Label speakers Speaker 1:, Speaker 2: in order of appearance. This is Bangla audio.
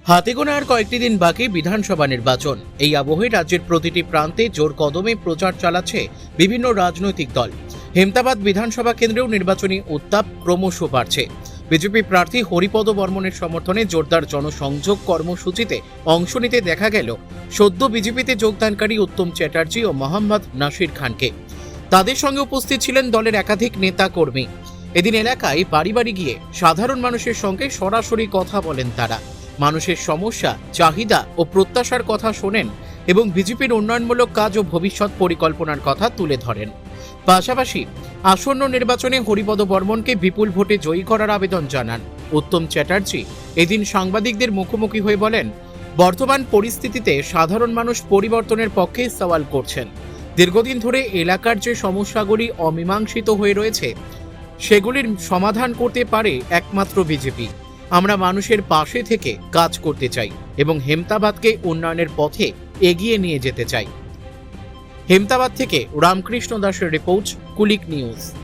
Speaker 1: হাতে গোনা আর কয়েকটি দিন বাকি বিধানসভা নির্বাচন। এই আবহে রাজ্যের প্রতিটি প্রান্তে জোর কদমে প্রচার চালাচ্ছে বিভিন্ন রাজনৈতিক দল। হেমতাবাদ বিধানসভা কেন্দ্রেও নির্বাচনী উত্তাপ ক্রমশ বাড়ছে। বিজেপি প্রার্থী হরিপদ বর্মনের সমর্থনে জোরদার জনসংযোগ কর্মসূচিতে অংশ নিতে দেখা গেল সদ্য বিজেপিতে যোগদানকারী উত্তম চ্যাটার্জি ও মোহাম্মদ নাসির খানকে। তাদের সঙ্গে উপস্থিত ছিলেন দলের একাধিক নেতা কর্মী। এদিন এলাকায় বাড়ি বাড়ি গিয়ে সাধারণ মানুষের সঙ্গে সরাসরি কথা বলেন তারা। মানুষের সমস্যা, চাহিদা ও প্রত্যাশার কথা শোনেন এবং বিজেপির উন্নয়নমূলক কাজ ও ভবিষ্যৎ পরিকল্পনার কথা তুলে ধরেন। পাশাপাশি আসন্ন নির্বাচনে হরিপদ বর্মনকে বিপুল ভোটে জয়ী করার আবেদন জানান। উত্তম চ্যাটার্জি এদিন সাংবাদিকদের মুখোমুখি হয়ে বলেন, বর্তমান পরিস্থিতিতে সাধারণ মানুষ পরিবর্তনের পক্ষে সওয়াল করছেন। দীর্ঘদিন ধরে এলাকার যে সমস্যাগুলি অমীমাংসিত হয়ে রয়েছে সেগুলির সমাধান করতে পারে একমাত্র বিজেপি। আমরা মানুষের পাশে থেকে কাজ করতে চাই এবং হেমতাবাদকে উন্নয়নের পথে এগিয়ে নিয়ে যেতে চাই। হেমতাবাদ থেকে রামকৃষ্ণ দাসের রিপোর্ট, কুলিক নিউজ।